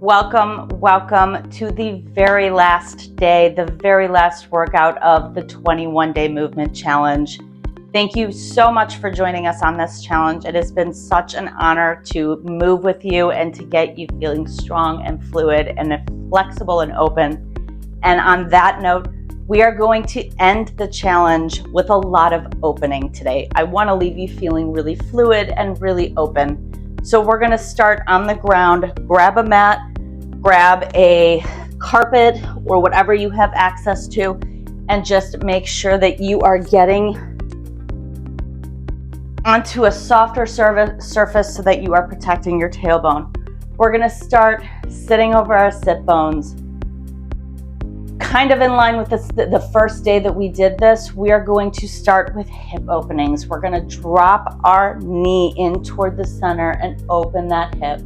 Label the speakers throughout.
Speaker 1: Welcome to the very last day, the very last workout of the 21-day movement challenge. Thank you so much for joining us on this challenge. It has been such an honor to move with you and to get you feeling strong and fluid and flexible and open. And on that note, we are going to end the challenge with a lot of opening today. I want to leave you feeling really fluid and really open. So we're going to start on the ground. Grab a mat, grab a carpet or whatever you have access to, and just make sure that you are getting onto a softer surface so that you are protecting your tailbone. We're going to start sitting over our sit bones. Kind of in line with the first day that we did this, we are going to start with hip openings. We're going to drop our knee in toward the center and open that hip.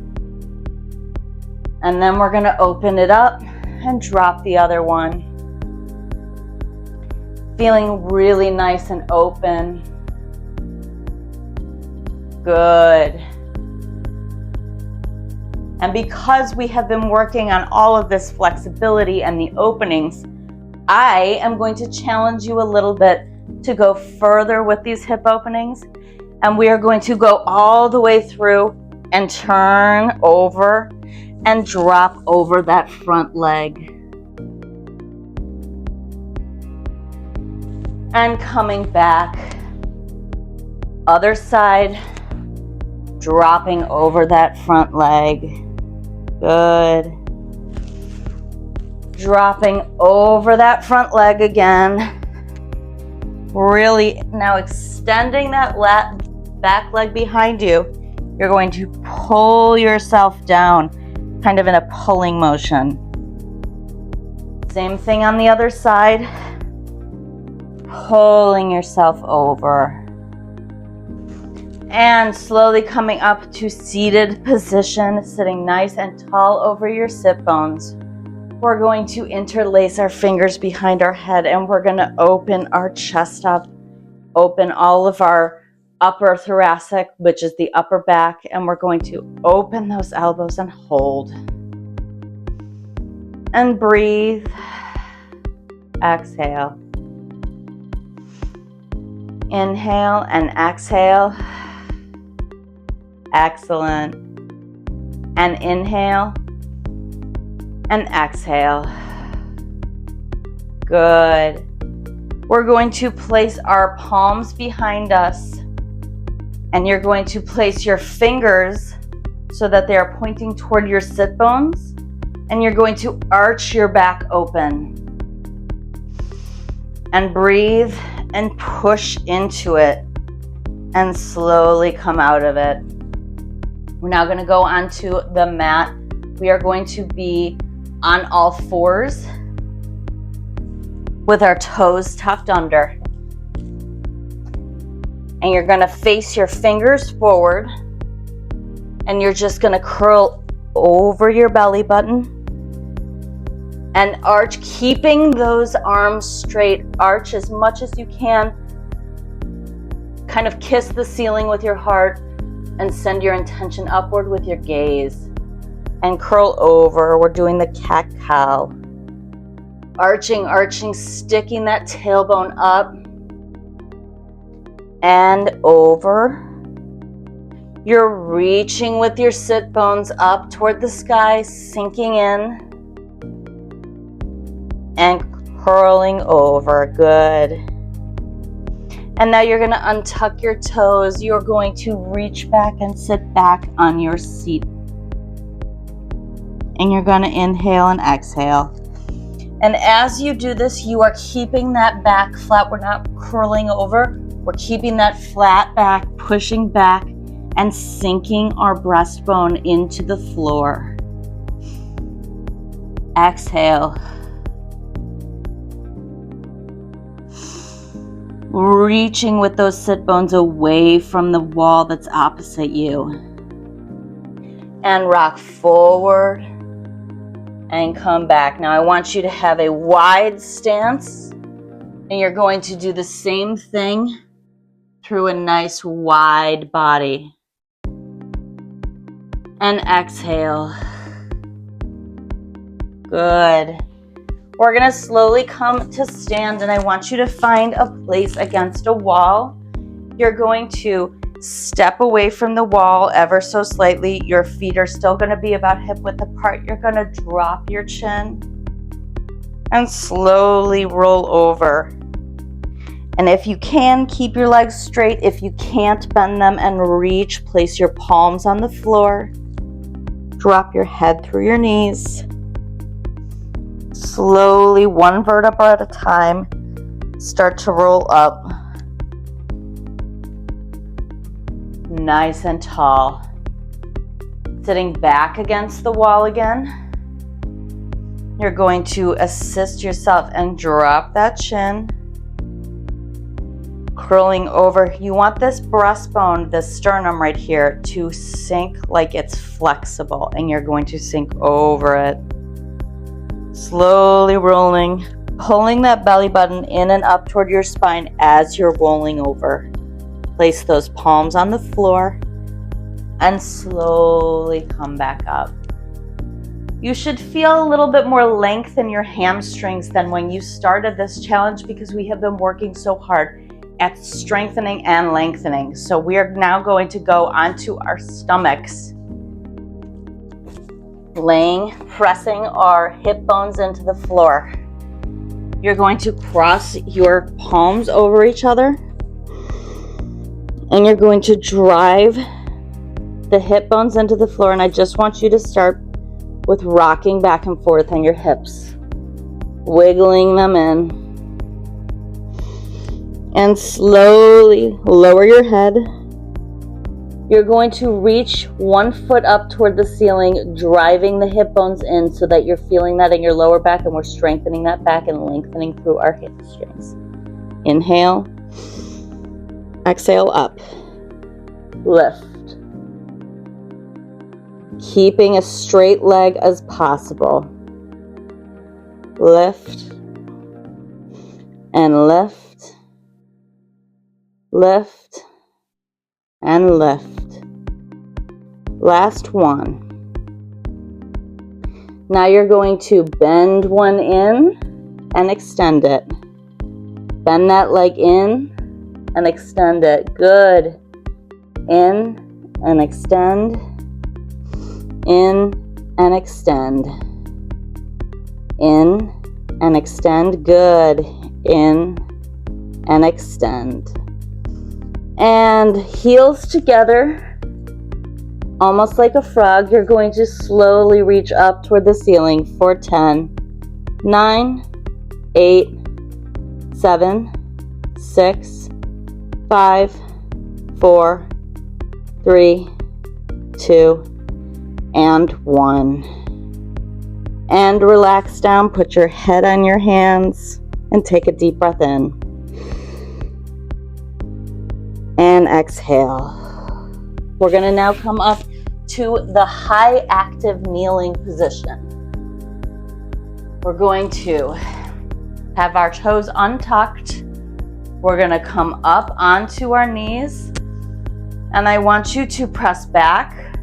Speaker 1: And then we're going to open it up and drop the other one. Feeling really nice and open. Good. And because we have been working on all of this flexibility and the openings, I am going to challenge you a little bit to go further with these hip openings. And we are going to go all the way through and turn over and drop over that front leg. And coming back, other side, dropping over that front leg. Good. Dropping over that front leg again. Really now extending that back leg behind you. You're going to pull yourself down, kind of in a pulling motion. Same thing on the other side. Pulling yourself over. And slowly coming up to seated position, sitting nice and tall over your sit bones. We're going to interlace our fingers behind our head and we're going to open our chest up, open all of our upper thoracic, which is the upper back, and we're going to open those elbows and hold. And breathe. Exhale. Inhale and exhale. Excellent. And inhale and exhale. Good. We're going to place our palms behind us, and you're going to place your fingers so that they are pointing toward your sit bones, and you're going to arch your back open. And breathe and push into it and slowly come out of it. We're now going to go onto the mat. We are going to be on all fours with our toes tucked under. And you're going to face your fingers forward, and you're just going to curl over your belly button and arch, keeping those arms straight. Arch as much as you can. Kind of kiss the ceiling with your heart and send your intention upward with your gaze. And curl over. We're doing the cat-cow. Arching, sticking that tailbone up and over. You're reaching with your sit bones up toward the sky, sinking in and curling over. Good. And now you're going to untuck your toes. You're going to reach back and sit back on your seat. And you're going to inhale and exhale. And as you do this, you are keeping that back flat. We're not curling over. We're keeping that flat back, pushing back, and sinking our breastbone into the floor. Exhale. Reaching with those sit bones away from the wall that's opposite you. And rock forward and come back. Now I want you to have a wide stance, and you're going to do the same thing through a nice wide body. And exhale. Good. We're gonna slowly come to stand, and I want you to find a place against a wall. You're going to step away from the wall ever so slightly. Your feet are still gonna be about hip width apart. You're gonna drop your chin and slowly roll over. And if you can, keep your legs straight. If you can't, bend them and reach. Place your palms on the floor. Drop your head through your knees. Slowly, one vertebra at a time, start to roll up. Nice and tall. Sitting back against the wall again. You're going to assist yourself and drop that chin. Curling over. You want this breastbone, this sternum right here, to sink like it's flexible, and you're going to sink over it. Slowly rolling, pulling that belly button in and up toward your spine as you're rolling over. Place those palms on the floor and slowly come back up. You should feel a little bit more length in your hamstrings than when you started this challenge, because we have been working so hard at strengthening and lengthening. So we are now going to go onto our stomachs. Pressing our hip bones into the floor. You're going to cross your palms over each other, and you're going to drive the hip bones into the floor. And I just want you to start with rocking back and forth on your hips, wiggling them in, and slowly lower your head. You're going to reach one foot up toward the ceiling, driving the hip bones in so that you're feeling that in your lower back, and we're strengthening that back and lengthening through our hamstrings. Inhale, exhale up, lift. Keeping a straight leg as possible. Lift and lift, lift and lift. Last one. Now you're going to bend one in and extend it. Bend that leg in and extend it. Good. In and extend. In and extend. In and extend. Good. In and extend. And heels together, almost like a frog. You're going to slowly reach up toward the ceiling for 10, 9, 8, 7, 6, 5, 4, 3, 2, and 1. And relax down. Put your head on your hands and take a deep breath in. And exhale. We're going to now come up to the high active kneeling position. We're going to have our toes untucked. We're going to come up onto our knees, and I want you to press back.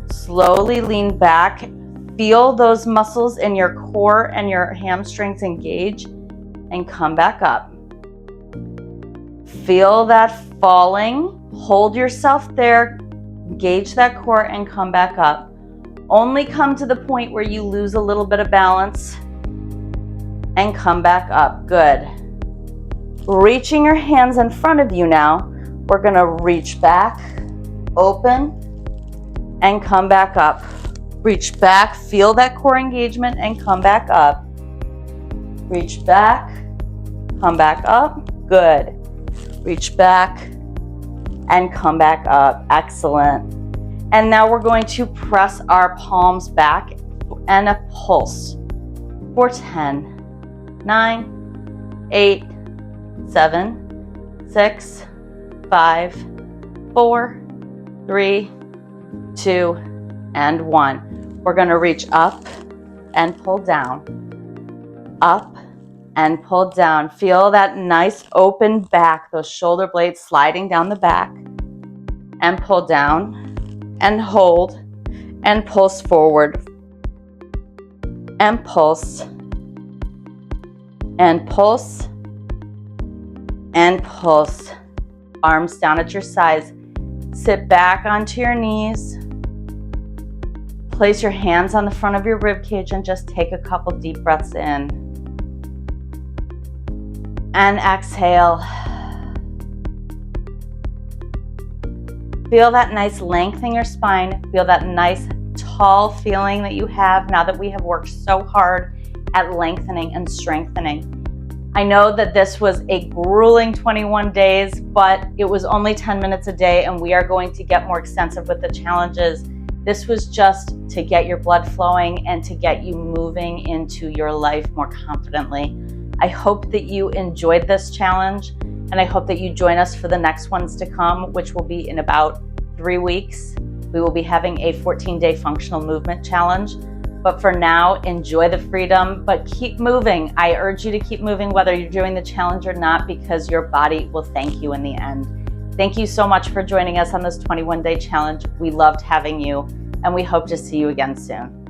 Speaker 1: Slowly lean back. Feel those muscles in your core and your hamstrings engage, and come back up. Feel that falling. Hold yourself there. Engage that core and come back up. Only come to the point where you lose a little bit of balance and come back up. Good. Reaching your hands in front of you now. We're going to reach back, open, and come back up. Reach back, feel that core engagement, and come back up. Reach back, come back up. Good. Reach back and come back up. Excellent. And now we're going to press our palms back and a pulse for 10, 9, 8, 7, 6, 5, 4, 3, 2, and 1. We're going to reach up and pull down. Up and pull down. Feel that nice open back, those shoulder blades sliding down the back. And pull down and hold and pulse forward. and pulse, and pulse, and pulse. Arms down at your sides. Sit back onto your knees. Place your hands on the front of your rib cage and just take a couple deep breaths in. And exhale. Feel that nice length in your spine. Feel that nice tall feeling that you have now that we have worked so hard at lengthening and strengthening. I know that this was a grueling 21 days, but it was only 10 minutes a day, and we are going to get more extensive with the challenges. This was just to get your blood flowing and to get you moving into your life more confidently. I hope that you enjoyed this challenge, and I hope that you join us for the next ones to come, which will be in about 3 weeks. We will be having a 14-day functional movement challenge. But for now, enjoy the freedom, but keep moving. I urge you to keep moving whether you're doing the challenge or not, because your body will thank you in the end. Thank you so much for joining us on this 21-day challenge. We loved having you, and we hope to see you again soon.